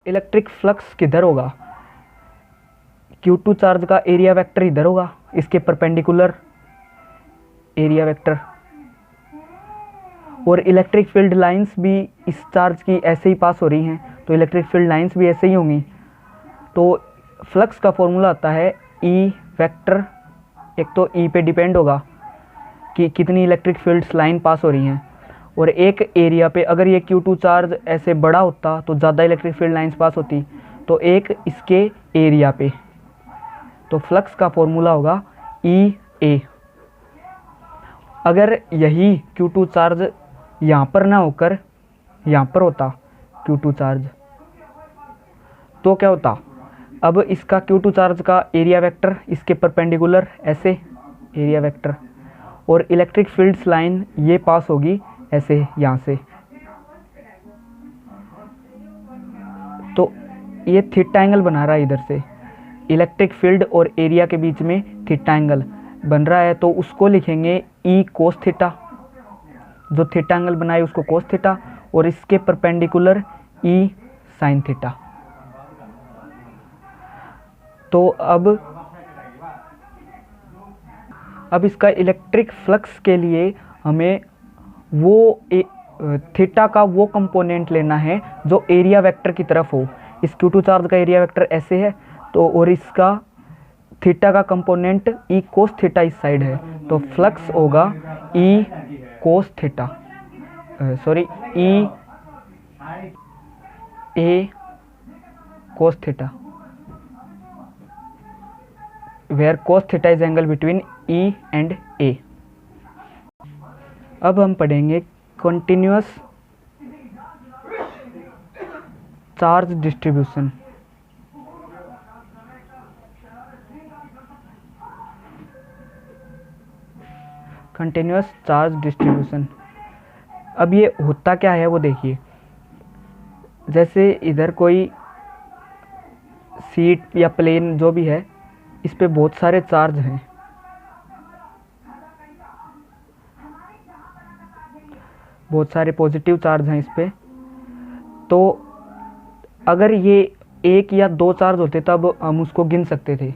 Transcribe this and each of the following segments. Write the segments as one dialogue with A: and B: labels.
A: Electric flux किधर होगा, Q2 charge का एरिया वेक्टर इधर होगा, इसके परपेंडिकुलर एरिया वेक्टर, और इलेक्ट्रिक फील्ड लाइंस भी इस चार्ज की ऐसे ही पास हो रही हैं, तो इलेक्ट्रिक फील्ड लाइंस भी ऐसे ही होंगी। तो फ्लक्स का फॉर्मूला आता है ई वेक्टर, एक तो ई पे डिपेंड होगा कि कितनी इलेक्ट्रिक फील्ड्स लाइन पास हो रही हैं, और एक एरिया पे अगर ये Q2 चार्ज ऐसे बड़ा होता तो ज़्यादा इलेक्ट्रिक फील्ड लाइंस पास होती, तो एक इसके एरिया पे, तो फ्लक्स का फॉर्मूला होगा ई ए। अगर यही Q2 चार्ज यहाँ पर ना होकर यहाँ पर होता Q2 चार्ज, तो क्या होता, अब इसका Q2 चार्ज का एरिया वेक्टर इसके परपेंडिकुलर ऐसे एरिया वेक्टर, और इलेक्ट्रिक फील्ड्स लाइन ये पास होगी ऐसे यहाँ से, तो ये थीटा एंगल बना रहा है इधर से, इलेक्ट्रिक फील्ड और एरिया के बीच में थीटा एंगल बन रहा है, तो उसको लिखेंगे ई कोस थीटा, जो थीटा एंगल बनाए उसको कोस थीटा, और इसके परपेंडिकुलर ई साइन थीटा। तो अब इसका इलेक्ट्रिक फ्लक्स के लिए हमें वो थीटा का वो कंपोनेंट लेना है जो एरिया वेक्टर की तरफ हो। इस Q2 चार्ज का एरिया वेक्टर ऐसे है, तो और इसका थीटा का कंपोनेंट ई कोस थीटा इस साइड है, तो फ्लक्स होगा E cos theta, sorry E A cos theta, where cos theta is angle between E and A. अब हम पढ़ेंगे continuous charge distribution. Continuous charge distribution, अब ये होता क्या है वो देखिए। जैसे इधर कोई सीट या प्लेन जो भी है, इस पे बहुत सारे चार्ज हैं, बहुत सारे पॉजिटिव चार्ज हैं इस पे, तो अगर ये एक या दो चार्ज होते तब हम उसको गिन सकते थे,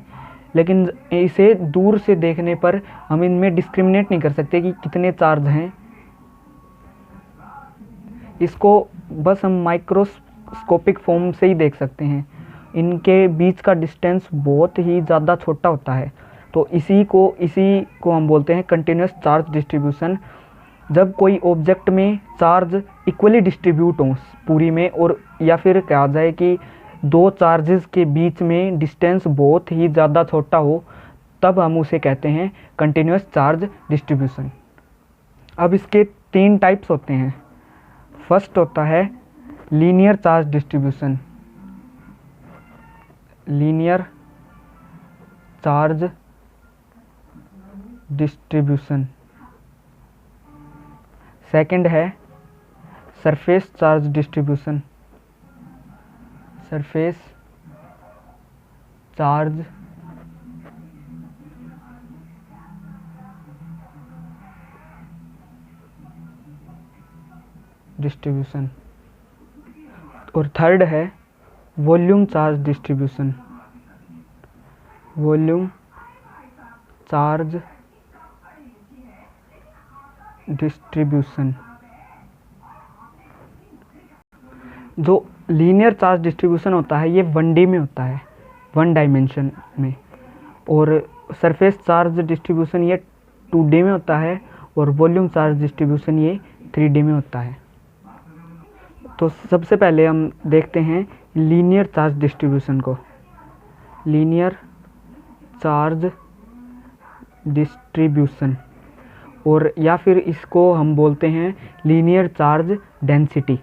A: लेकिन इसे दूर से देखने पर हम इनमें डिस्क्रिमिनेट नहीं कर सकते कि कितने चार्ज हैं। इसको बस हम माइक्रोस्कोपिक फॉर्म से ही देख सकते हैं, इनके बीच का डिस्टेंस बहुत ही ज़्यादा छोटा होता है, तो इसी को हम बोलते हैं कंटिन्यूअस चार्ज डिस्ट्रीब्यूशन। जब कोई ऑब्जेक्ट में चार्ज इक्वली डिस्ट्रीब्यूट हो पूरी में, और या फिर कहा जाए कि दो चार्जेस के बीच में डिस्टेंस बहुत ही ज़्यादा छोटा हो, तब हम उसे कहते हैं कंटिन्यूअस चार्ज डिस्ट्रीब्यूशन। अब इसके तीन टाइप्स होते हैं। फर्स्ट होता है linear charge distribution, linear charge distribution. Second है surface charge distribution, surface charge distribution. और थर्ड है volume charge distribution, volume charge distribution. जो लीनियर चार्ज डिस्ट्रीब्यूशन होता है ये 1D में होता है, 1 डायमेंशन में, और सरफेस चार्ज डिस्ट्रीब्यूशन ये 2D में होता है, और वॉल्यूम चार्ज डिस्ट्रीब्यूशन ये 3D में होता है। तो सबसे पहले हम देखते हैं लीनियर चार्ज डिस्ट्रीब्यूशन को। लीनियर चार्ज डिस्ट्रीब्यूशन, और या फिर इसको हम बोलते हैं linear charge density,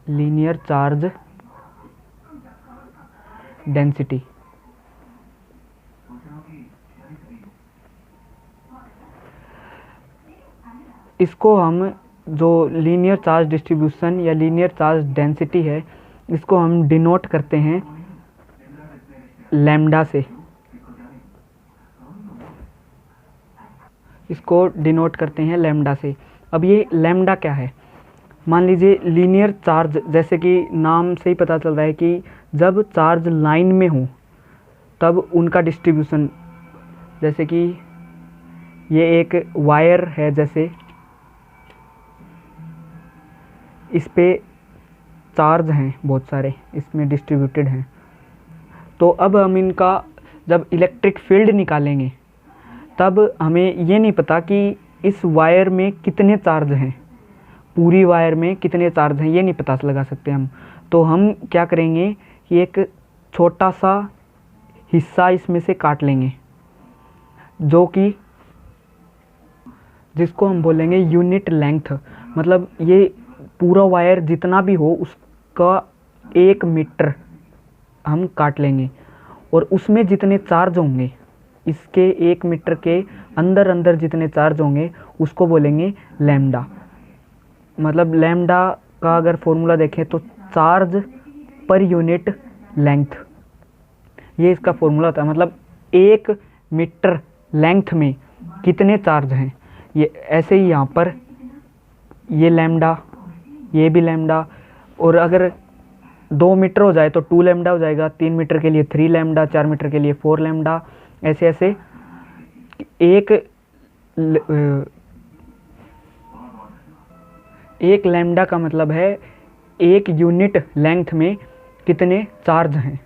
A: linear charge density. इसको हम जो लीनियर चार्ज डिस्ट्रीब्यूशन या लीनियर चार्ज डेंसिटी है, इसको हम डिनोट करते हैं लैम्डा से, इसको डिनोट करते हैं लैम्डा से। अब ये लैम्डा क्या है? मान लीजिए लीनियर चार्ज, जैसे कि नाम से ही पता चल रहा है कि जब चार्ज लाइन में हो तब उनका डिस्ट्रीब्यूशन, जैसे कि ये एक वायर है, जैसे इस पे चार्ज हैं बहुत सारे, इसमें डिस्ट्रीब्यूटेड हैं। तो अब हम इनका जब इलेक्ट्रिक फील्ड निकालेंगे तब हमें ये नहीं पता कि इस वायर में कितने चार्ज हैं, पूरी वायर में कितने चार्ज हैं, ये नहीं पता लगा सकते हम। तो हम क्या करेंगे कि एक छोटा सा हिस्सा इसमें से काट लेंगे, जो कि जिसको हम बोलेंगे यूनिट लेंथ। मतलब ये पूरा वायर जितना भी हो उसका 1 मीटर हम काट लेंगे, और उसमें जितने चार्ज होंगे, इसके 1 मीटर के अंदर अंदर जितने चार्ज होंगे उसको बोलेंगे लैम्डा। मतलब लैम्डा का अगर फॉर्मूला देखें तो चार्ज पर यूनिट लेंथ, ये इसका फॉर्मूला होता है। मतलब 1 मीटर लेंथ में कितने चार्ज हैं, ये ऐसे ही यहाँ पर ये लैम्डा, ये भी लैम्डा, और अगर 2 मीटर हो जाए तो 2 लैम्डा हो जाएगा, 3 मीटर के लिए 3 लैम्डा, 4 मीटर के लिए 4 लैम्डा, ऐसे ऐसे एक लैम्डा का मतलब है 1 यूनिट लेंथ में कितने चार्ज हैं।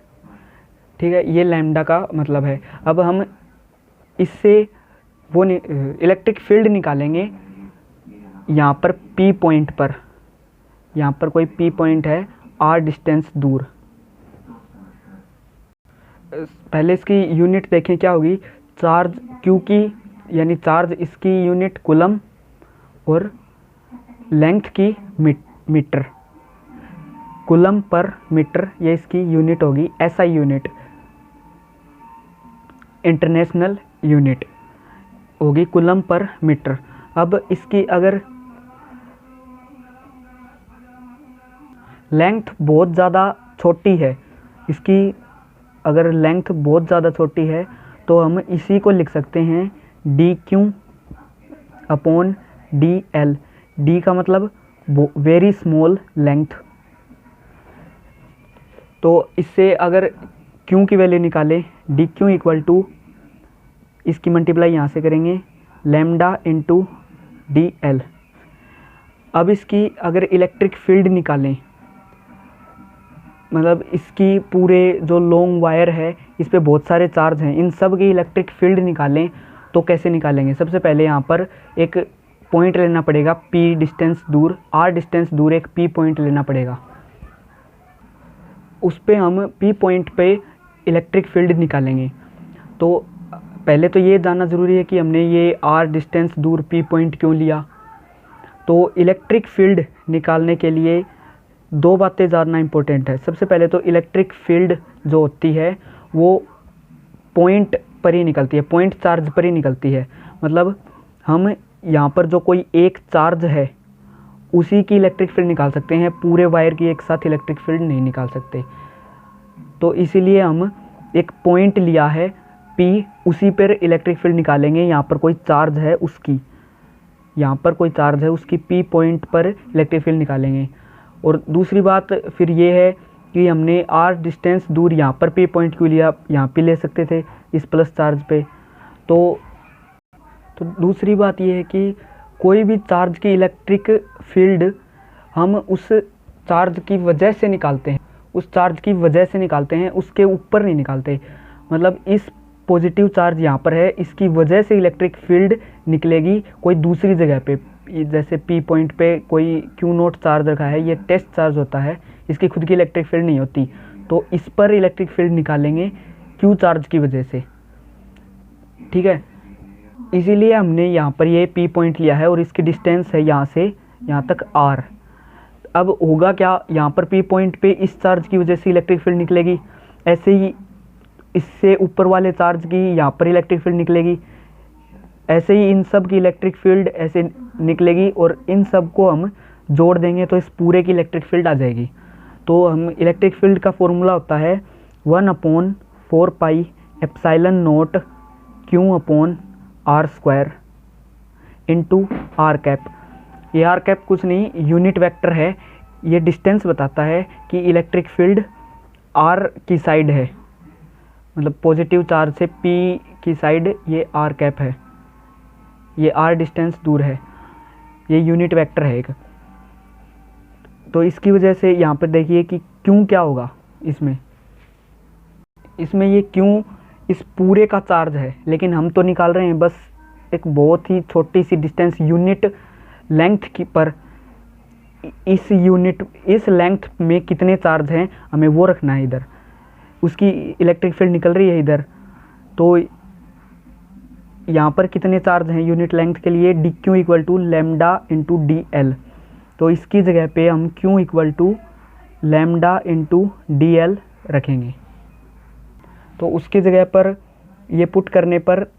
A: ठीक है, ये लैम्डा का मतलब है। अब हम इससे वो इलेक्ट्रिक फील्ड निकालेंगे यहाँ पर P पॉइंट पर, यहाँ पर कोई P पॉइंट है R डिस्टेंस दूर। पहले इसकी यूनिट देखें क्या होगी, चार्ज Q की, यानी चार्ज इसकी यूनिट कूलम, और लेंथ की मीटर, कूलम पर मीटर, ये इसकी यूनिट होगी। SI यूनिट, इंटरनेशनल यूनिट होगी कूलम पर मीटर। अब इसकी अगर लेंथ बहुत ज़्यादा छोटी है, इसकी अगर लेंथ बहुत ज़्यादा छोटी है तो हम इसी को लिख सकते हैं dq अपॉन dl। d का मतलब वेरी स्मॉल लेंथ। तो इससे अगर q की वैल्यू निकालें, dq इक्वल टू, इसकी मल्टीप्लाई यहाँ से करेंगे लैम्डा इंटू dl। अब इसकी अगर इलेक्ट्रिक फील्ड निकालें, मतलब इसकी पूरे जो लॉन्ग वायर है इस पे बहुत सारे चार्ज हैं, इन सब की इलेक्ट्रिक फील्ड निकालें तो कैसे निकालेंगे। सबसे पहले यहाँ पर एक पॉइंट लेना पड़ेगा P डिस्टेंस दूर, R डिस्टेंस दूर एक P पॉइंट लेना पड़ेगा। उस पे हम P पॉइंट पे इलेक्ट्रिक फील्ड निकालेंगे। तो पहले तो ये जानना ज़रूरी है कि हमने ये R डिस्टेंस दूर P पॉइंट क्यों लिया। तो इलेक्ट्रिक फील्ड निकालने के लिए 2 बातें जानना इम्पोर्टेंट है। सबसे पहले तो इलेक्ट्रिक फील्ड जो होती है वो पॉइंट पर ही निकलती है, पॉइंट चार्ज पर ही निकलती है। मतलब हम यहाँ पर जो कोई एक चार्ज है उसी की इलेक्ट्रिक फील्ड निकाल सकते हैं, पूरे वायर की एक साथ इलेक्ट्रिक फील्ड नहीं निकाल सकते। तो इसीलिए हम एक पॉइंट लिया है P, उसी पर इलेक्ट्रिक फील्ड निकालेंगे। यहाँ पर कोई चार्ज है उसकी, यहाँ पर कोई चार्ज है उसकी P पॉइंट पर इलेक्ट्रिक फील्ड निकालेंगे। और दूसरी बात फिर ये है कि हमने R डिस्टेंस दूर यहाँ पर P पॉइंट क्यों लिया, यहाँ पे ले सकते थे इस प्लस चार्ज पे। तो दूसरी बात ये है कि कोई भी चार्ज की इलेक्ट्रिक फील्ड हम उस चार्ज की वजह से निकालते हैं, उस चार्ज की वजह से निकालते हैं, उसके ऊपर नहीं निकालते। मतलब इस पॉजिटिव चार्ज यहाँ पर है, इसकी वजह से इलेक्ट्रिक फील्ड निकलेगी कोई दूसरी जगह पे। जैसे P पॉइंट पे कोई Q0 चार्ज रखा है, ये टेस्ट चार्ज होता है, इसकी खुद की इलेक्ट्रिक फील्ड नहीं होती, तो इस पर इलेक्ट्रिक फील्ड निकालेंगे Q चार्ज की वजह से। ठीक है, इसीलिए हमने यहाँ पर ये P पॉइंट लिया है और इसकी डिस्टेंस है यहाँ से यहाँ तक R। अब होगा क्या, यहाँ पर P पॉइंट पे इस चार्ज की वजह से इलेक्ट्रिक फील्ड निकलेगी, ऐसे ही इससे ऊपर वाले चार्ज की यहाँ पर इलेक्ट्रिक फील्ड निकलेगी, ऐसे ही इन सब की इलेक्ट्रिक फील्ड ऐसे निकलेगी, और इन सब को हम जोड़ देंगे तो इस पूरे की इलेक्ट्रिक फील्ड आ जाएगी। तो हम इलेक्ट्रिक फील्ड का फॉर्मूला होता है 1/4 pi epsilon not Q/R² into R cap. ये आर कैप कुछ नहीं, यूनिट वेक्टर है। ये डिस्टेंस बताता है कि इलेक्ट्रिक फील्ड आर की साइड है, मतलब पॉजिटिव चार्ज से पी की साइड ये आर कैप है, ये आर डिस्टेंस दूर है, ये यूनिट वेक्टर है एक। तो इसकी वजह से यहाँ पर देखिए कि क्यों क्या होगा इसमें ये क्यों इस पूरे का चार्ज है, लेकिन हम तो निकाल रहे हैं बस एक बहुत ही छोटी सी डिस्टेंस यूनिट लेंथ की पर। इस लेंथ में कितने चार्ज हैं हमें वो रखना है इधर। उसकी इलेक्ट्रिक फील्ड निकल रही है इधर, तो यहाँ पर कितने चार्ज हैं यूनिट लेंथ के लिए, D Q equal to lambda into D L. तो इसकी जगह पे हम Q equal to lambda into D L रखेंगे। तो उसकी जगह पर ये पुट करने पर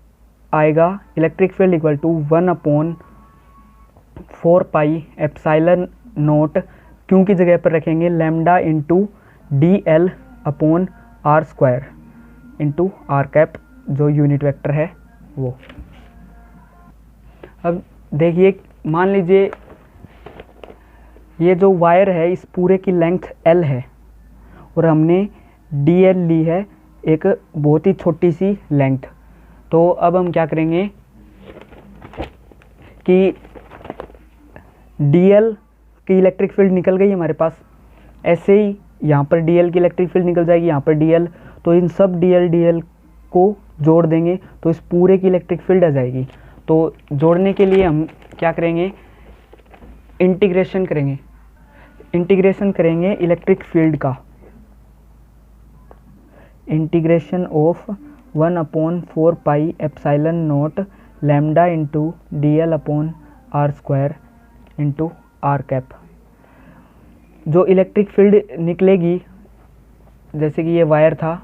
A: आएगा electric field equal to 1/4 pi epsilon naught, q की जगह पर रखेंगे lambda into D l upon r square into r cap, जो यूनिट वेक्टर है वो। अब देखिए, मान लीजिए ये जो वायर है इस पूरे की लेंथ एल है और हमने डी एल ली है एक बहुत ही छोटी सी लेंथ। तो अब हम क्या करेंगे कि dl की इलेक्ट्रिक फील्ड निकल गई हमारे पास, ऐसे ही यहाँ पर dl की इलेक्ट्रिक फील्ड निकल जाएगी, यहाँ पर dl। तो इन सब dl को जोड़ देंगे तो इस पूरे की इलेक्ट्रिक फील्ड आ जाएगी। तो जोड़ने के लिए हम क्या करेंगे, इंटीग्रेशन करेंगे इलेक्ट्रिक फील्ड का, integration of 1/4 pi epsilon naught lambda into D l upon r square into r cap. जो इलेक्ट्रिक फील्ड निकलेगी, जैसे कि ये वायर था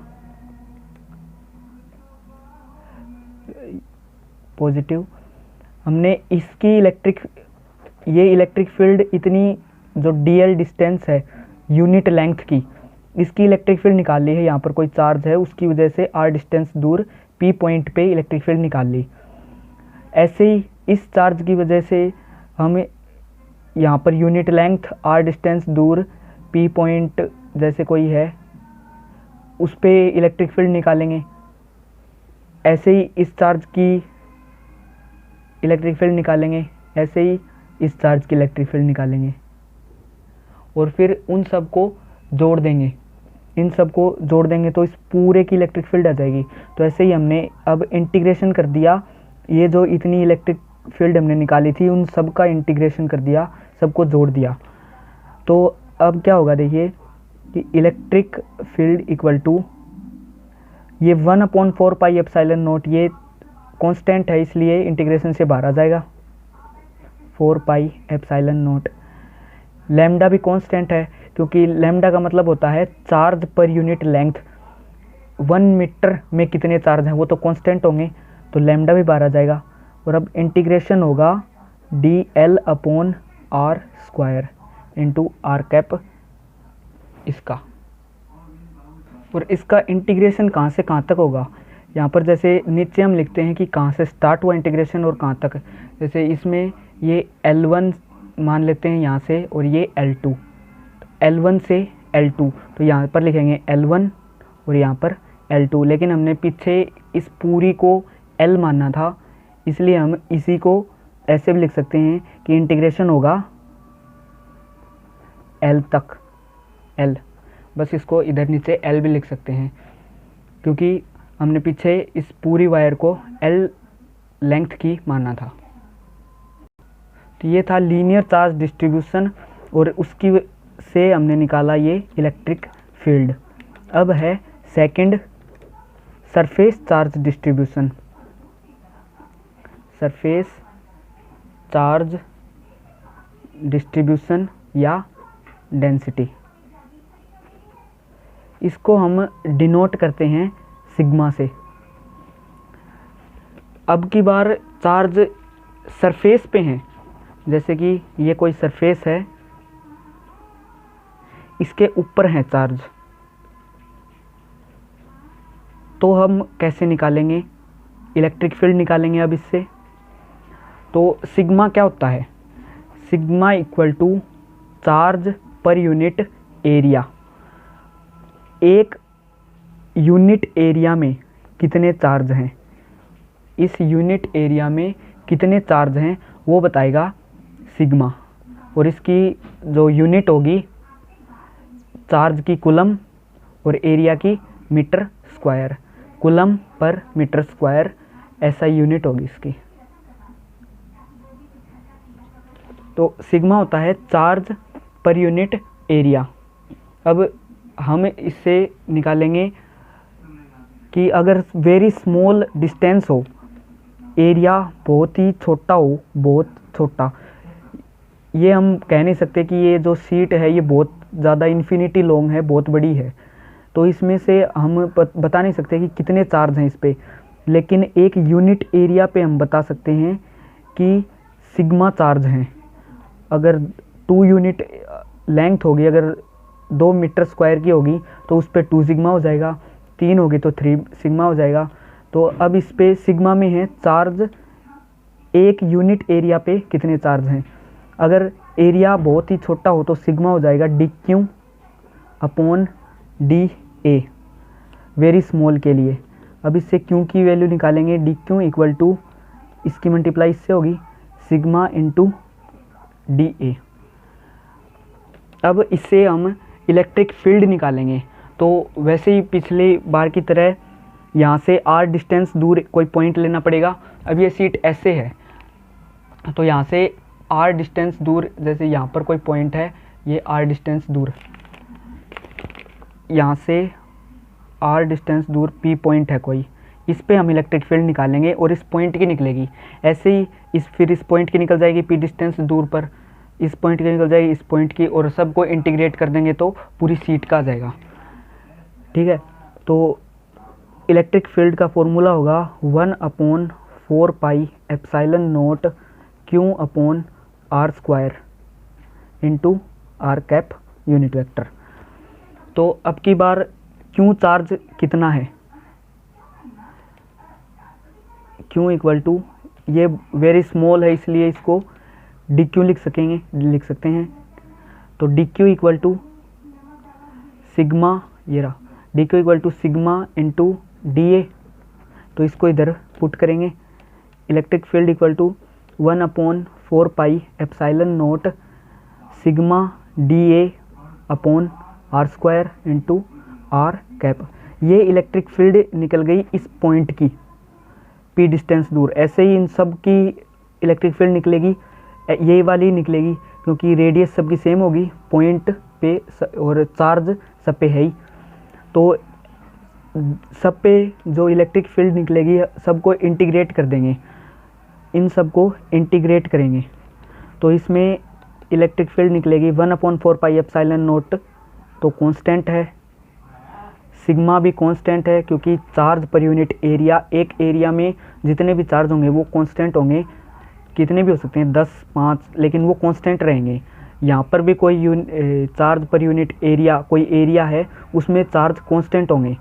A: पॉजिटिव, हमने इसकी ये इलेक्ट्रिक फील्ड इतनी जो डी एल डिस्टेंस है यूनिट लेंथ की, इसकी इलेक्ट्रिक फील्ड निकाल ली है। यहाँ पर कोई चार्ज है उसकी वजह से आर डिस्टेंस दूर पी पॉइंट पे इलेक्ट्रिक फील्ड निकाल ली। ऐसे ही इस चार्ज की वजह से हम यहाँ पर यूनिट लेंथ आर डिस्टेंस दूर पी पॉइंट जैसे कोई है उस पे इलेक्ट्रिक फील्ड निकालेंगे। ऐसे ही इस चार्ज की इलेक्ट्रिक फील्ड निकालेंगे, ऐसे ही इस चार्ज की इलेक्ट्रिक फील्ड निकालेंगे और फिर उन सब को जोड़ देंगे। इन सब को जोड़ देंगे तो इस पूरे की इलेक्ट्रिक फील्ड आ जाएगी। तो ऐसे ही हमने अब इंटीग्रेशन कर दिया, ये जो इतनी इलेक्ट्रिक फील्ड हमने निकाली थी उन सब का इंटीग्रेशन कर दिया, सबको जोड़ दिया। तो अब क्या होगा देखिए कि इलेक्ट्रिक फील्ड इक्वल टू ये 1/4 पाई एप्साइलन नोट, ये कांस्टेंट है इसलिए इंटीग्रेशन से बाहर आ जाएगा, 4 पाई एप्साइलन नोट। लैम्डा भी कांस्टेंट है क्योंकि लैम्डा का मतलब होता है charge per unit length. 1 metre में कितने चार्ज हैं वो तो कांस्टेंट होंगे, तो लैम्डा भी बाहर आ जाएगा। और अब इंटीग्रेशन होगा d l upon r square into r cap इसका। और इसका इंटीग्रेशन कहाँ से कहाँ तक होगा, यहाँ पर जैसे नीचे हम लिखते हैं कि कहाँ से स्टार्ट हुआ इंटीग्रेशन और कहाँ तक। जैसे इसमें ये L1 मान लेते हैं यहाँ से और ये L2, L1 से L2, तो यहाँ पर लिखेंगे L1 और यहाँ पर L2। लेकिन हमने पीछे इस पूरी को L मानना था, इसलिए हम इसी को ऐसे भी लिख सकते हैं कि इंटीग्रेशन होगा L तक, L। बस इसको इधर नीचे L भी लिख सकते हैं क्योंकि हमने पीछे इस पूरी वायर को L लेंथ की माना था। तो ये था लीनियर चार्ज डिस्ट्रीब्यूशन और उसकी से हमने निकाला ये इलेक्ट्रिक फील्ड। अब है second surface charge distribution. Surface charge distribution या डेंसिटी, इसको हम डिनोट करते हैं सिग्मा से। अब की बार चार्ज सरफेस पे हैं, जैसे कि ये कोई सरफेस है, इसके ऊपर है चार्ज, तो हम कैसे निकालेंगे, इलेक्ट्रिक फील्ड निकालेंगे अब इससे। तो सिग्मा क्या होता है, sigma equal to charge per unit area. एक यूनिट एरिया में कितने चार्ज हैं, इस यूनिट एरिया में कितने चार्ज हैं वो बताएगा सिग्मा। और इसकी जो यूनिट होगी चार्ज की कूलम और एरिया की metre square, coulomb per metre square ऐसा यूनिट होगी इसकी। तो सिग्मा होता है चार्ज पर यूनिट एरिया। अब हम इससे निकालेंगे कि अगर वेरी स्मॉल डिस्टेंस हो, एरिया बहुत ही छोटा हो, बहुत छोटा, ये हम कह नहीं सकते कि ये जो सीट है ये बहुत ज़्यादा इन्फिनिटी लॉन्ग है, बहुत बड़ी है, तो इसमें से हम बता नहीं सकते कि कितने चार्ज हैं इस पर, लेकिन एक यूनिट एरिया पे हम बता सकते हैं कि सिग्मा चार्ज हैं। अगर 2 यूनिट लेंथ होगी, अगर 2 मीटर स्क्वायर की होगी तो उस पर 2 सिग्मा हो जाएगा, 3 होगी तो 3 सिग्मा हो जाएगा। तो अब इस पे सिग्मा में है चार्ज एक यूनिट एरिया पे कितने चार्ज हैं। अगर एरिया बहुत ही छोटा हो तो सिग्मा हो जाएगा dq upon dA very small के लिए। अब इससे क्यू की वैल्यू निकालेंगे, dq इक्वल टू इसकी मल्टीप्लाई इससे होगी सिग्मा इंटू dA। अब इससे हम इलेक्ट्रिक फील्ड निकालेंगे। तो वैसे ही पिछली बार की तरह यहाँ से r डिस्टेंस दूर कोई पॉइंट लेना पड़ेगा। अब ये सीट ऐसे है तो यहाँ से r डिस्टेंस दूर, जैसे यहाँ पर कोई पॉइंट है, ये r डिस्टेंस दूर, यहाँ से r डिस्टेंस दूर p पॉइंट है कोई, इस पे हम इलेक्ट्रिक फील्ड निकालेंगे और इस पॉइंट की निकलेगी। ऐसे ही फिर इस पॉइंट की निकल जाएगी p डिस्टेंस दूर पर, इस पॉइंट की निकल जाएगी इस पॉइंट की, और सबको इंटीग्रेट कर देंगे तो पूरी सीट का आ जाएगा। ठीक है, तो इलेक्ट्रिक फील्ड का फॉर्मूला होगा 1/4 pi epsilon not q upon r square into r cap unit vector. तो अब की बार q चार्ज कितना है, q इक्वल टू, ये वेरी स्मॉल है इसलिए इसको dq लिख सकते हैं। तो dq इक्वल टू सिग्मा, ये रहा dq equal to sigma into dA। तो इसको इधर पुट करेंगे, electric field equal to 1/4 pi epsilon naught sigma dA upon r square into r cap. ये इलेक्ट्रिक फील्ड निकल गई इस पॉइंट की p डिस्टेंस दूर। ऐसे ही इन सब की इलेक्ट्रिक फील्ड निकलेगी, ये वाली निकलेगी क्योंकि रेडियस सबकी सेम होगी पॉइंट पे और चार्ज सब पे है ही। तो सब पे जो इलेक्ट्रिक फील्ड निकलेगी सबको इंटीग्रेट कर देंगे, इन सबको इंटीग्रेट करेंगे तो इसमें इलेक्ट्रिक फील्ड निकलेगी 1/4 पाई एप्सिलॉन नॉट। तो कांस्टेंट है, सिग्मा भी कांस्टेंट है क्योंकि चार्ज पर यूनिट एरिया, एक एरिया में जितने भी चार्ज होंगे वो कांस्टेंट होंगे, कितने भी हो सकते हैं 10, 5, लेकिन वो कांस्टेंट रहेंगे। यहाँ पर भी कोई चार्ज पर यूनिट एरिया, कोई एरिया है उसमें चार्ज कांस्टेंट होंगे,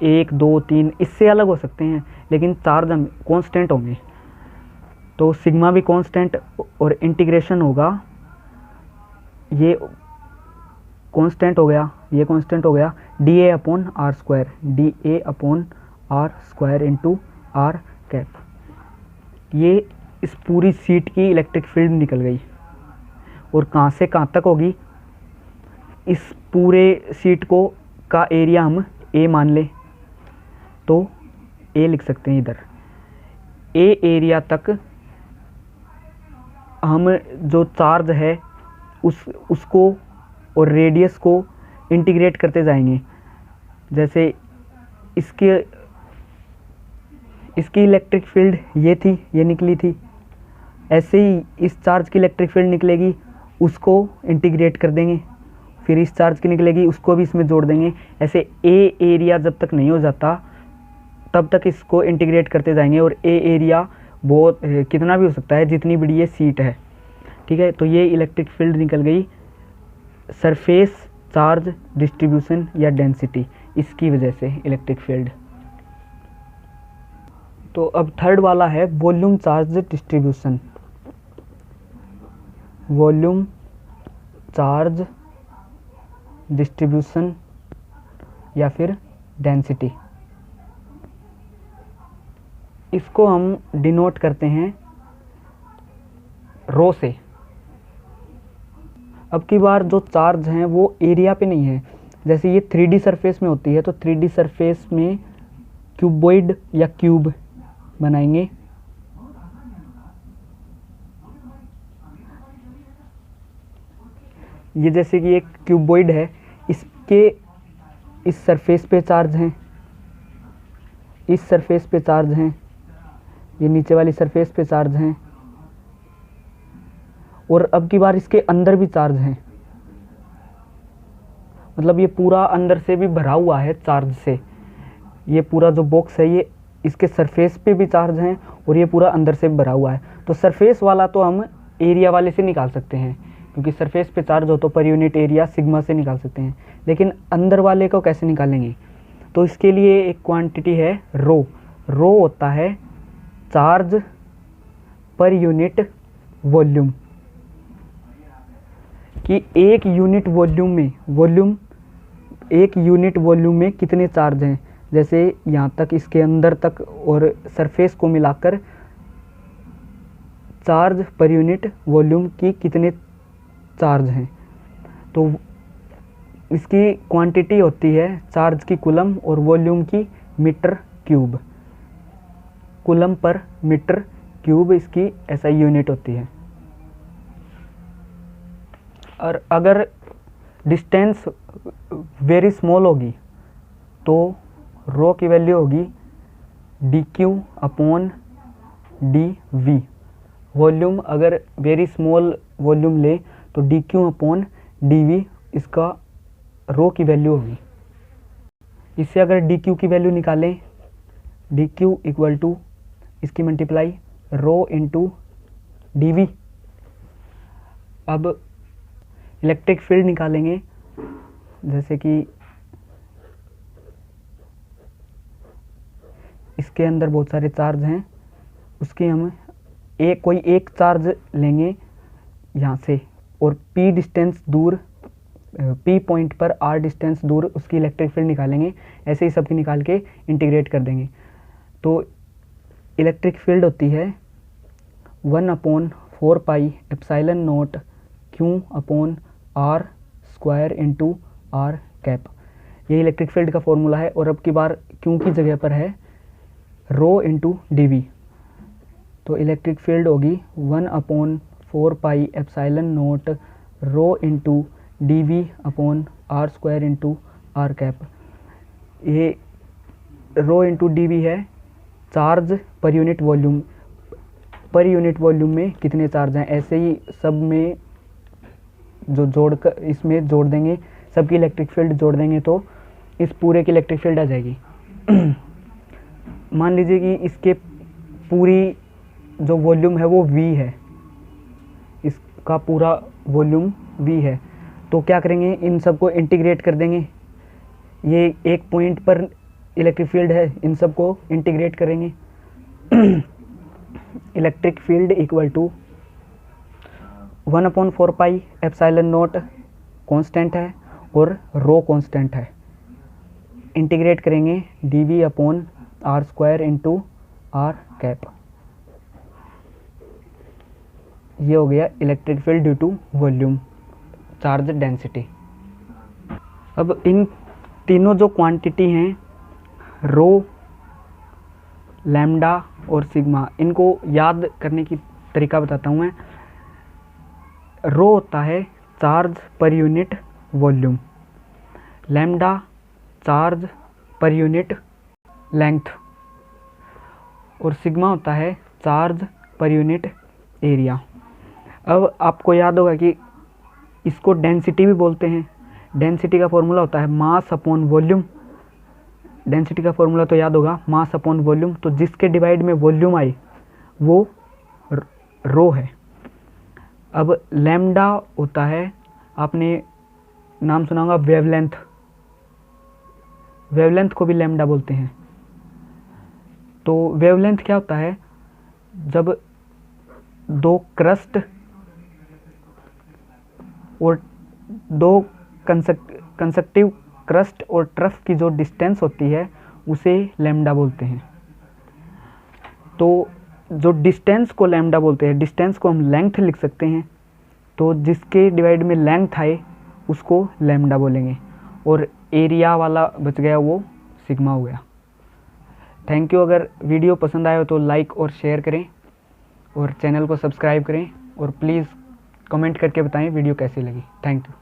A: 1, 2, 3 इससे अलग हो सकते हैं लेकिन चार्ज कांस्टेंट होंगे। तो सिग्मा भी कांस्टेंट और इंटीग्रेशन होगा, ये कांस्टेंट हो गया, ये कांस्टेंट हो गया dA upon r square, dA upon r square into r cap. ये इस पूरी सीट की इलेक्ट्रिक फील्ड निकल गई। और कहाँ से कहाँ तक होगी, इस पूरे सीट को का एरिया हम A मान ले तो A लिख सकते हैं इधर। A एरिया तक हम जो चार्ज है उसको और रेडियस को इंटीग्रेट करते जाएंगे। जैसे इसकी इलेक्ट्रिक फील्ड ये थी, ये निकली थी, ऐसे ही इस चार्ज की इलेक्ट्रिक फील्ड निकलेगी, उसको इंटीग्रेट कर देंगे, फिर इस चार्ज की निकलेगी उसको भी इसमें जोड़ देंगे। ऐसे ए एरिया जब तक नहीं हो जाता तब तक इसको इंटीग्रेट करते जाएंगे और ए एरिया बहुत कितना भी हो सकता है जितनी बड़ी ये सीट है। ठीक है, तो ये इलेक्ट्रिक फील्ड निकल गई सरफेस चार्ज डिस्ट्रीब्यूशन या डेंसिटी, इसकी वजह से इलेक्ट्रिक फील्ड। तो अब थर्ड वाला है volume charge distribution. Volume, charge distribution या फिर डेंसिटी। इसको हम डिनोट करते हैं रो से। अब की बार जो चार्ज हैं वो एरिया पे नहीं है, जैसे ये 3D सरफेस में होती है तो 3D सरफेस में क्यूबॉइड या क्यूब बनाएंगे। ये जैसे कि एक क्यूबॉइड है, इसके इस सरफेस पे चार्ज हैं, इस सरफेस पे चार्ज हैं, ये नीचे वाली सरफेस पे चार्ज हैं, और अब की बार इसके अंदर भी चार्ज हैं। मतलब ये पूरा अंदर से भी भरा हुआ है चार्ज से। ये पूरा जो बॉक्स है ये इसके सरफेस पे भी चार्ज हैं और ये पूरा अंदर से भरा हुआ है। तो सरफेस वाला तो हम एरिया वाले से निकाल सकते हैं, क्योंकि सरफेस पे चार्ज हो तो पर यूनिट एरिया सिग्मा से निकाल सकते हैं। लेकिन अंदर वाले को कैसे निकालेंगे? तो इसके लिए एक क्वांटिटी है रो। रो होता है चार्ज पर यूनिट वॉल्यूम, कि एक यूनिट वॉल्यूम में एक यूनिट वॉल्यूम में कितने चार्ज हैं। जैसे यहाँ तक, इसके अंदर तक और सरफेस को मिलाकर चार्ज पर यूनिट वॉल्यूम की कितने चार्ज हैं। तो इसकी क्वांटिटी होती है चार्ज की कूलम और वॉल्यूम की metre cube. Coulomb per metre cube इसकी SI यूनिट होती है। और अगर डिस्टेंस वेरी स्मॉल होगी तो रो की वैल्यू होगी dq अपॉन dv। वॉल्यूम अगर वेरी स्मॉल वॉल्यूम ले तो dq अपॉन dv इसका रो की वैल्यू होगी। इससे अगर dq की वैल्यू निकालें, dq इक्वल टू इसकी मल्टीप्लाई रो इंटू dv। अब इलेक्ट्रिक फील्ड निकालेंगे, जैसे कि इसके अंदर बहुत सारे चार्ज हैं, उसके हम कोई एक चार्ज लेंगे यहाँ से और p डिस्टेंस दूर, p पॉइंट पर r डिस्टेंस दूर उसकी इलेक्ट्रिक फील्ड निकालेंगे। ऐसे ही सबकी निकाल के इंटीग्रेट कर देंगे। तो इलेक्ट्रिक फील्ड होती है 1/4 pi epsilon not q upon r square into r cap. ये इलेक्ट्रिक फील्ड का फॉर्मूला है। और अब की बार q की जगह पर है रो इंटू dv। तो इलेक्ट्रिक फील्ड होगी 1/4 pi epsilon naught rho into dv upon r square into r cap. ये रो इंटू dv है charge per unit volume. Per unit volume में कितने चार्ज हैं, ऐसे ही सब में जो जोड़कर इसमें जोड़ देंगे, सबकी इलेक्ट्रिक फील्ड जोड़ देंगे तो इस पूरे की इलेक्ट्रिक फील्ड आ जाएगी। मान लीजिए कि इसके पूरी जो वॉल्यूम है वो v है, इसका पूरा वॉल्यूम v है। तो क्या करेंगे, इन सबको इंटीग्रेट कर देंगे। ये एक पॉइंट पर इलेक्ट्रिक फील्ड है, इन सबको इंटीग्रेट करेंगे। Electric field equal to 1/4 pi epsilon naught constant है और रो कांस्टेंट है। इंटीग्रेट करेंगे dv upon r square into r cap. ये हो गया electric field due to volume, charge density. अब इन तीनों जो क्वांटिटी हैं रो, लैम्डा और सिग्मा, इनको याद करने की तरीका बताता हूँ मैं। रो होता है charge per unit volume, lambda charge per unit length और सिग्मा होता है चार्ज पर यूनिट एरिया। अब आपको याद होगा कि इसको डेंसिटी भी बोलते हैं। डेंसिटी का फॉर्मूला होता है मास अपॉन वॉल्यूम। डेंसिटी का फॉर्मूला तो याद होगा, मास अपॉन वॉल्यूम। तो जिसके डिवाइड में वॉल्यूम आई वो रो है। अब लैम्डा होता है, आपने नाम सुना होगा वेवलेंथ। वेवलेंथ को भी लैम्डा बोलते हैं। तो वेवलेंथ क्या होता है, जब दो क्रस्ट और दो कंसेक्टिव क्रस्ट और ट्रफ की जो डिस्टेंस होती है उसे लैम्डा बोलते हैं। तो जो डिस्टेंस को लैम्डा बोलते हैं, डिस्टेंस को हम लेंथ लिख सकते हैं, तो जिसके डिवाइड में लेंथ आए उसको लैम्डा बोलेंगे, और एरिया वाला बच गया वो सिग्मा हो गया। Thank you. अगर वीडियो पसंद आए हो तो लाइक और शेयर करें और चैनल को सब्सक्राइब करें, और प्लीज़ कमेंट करके बताएं वीडियो कैसी लगी। Thank you.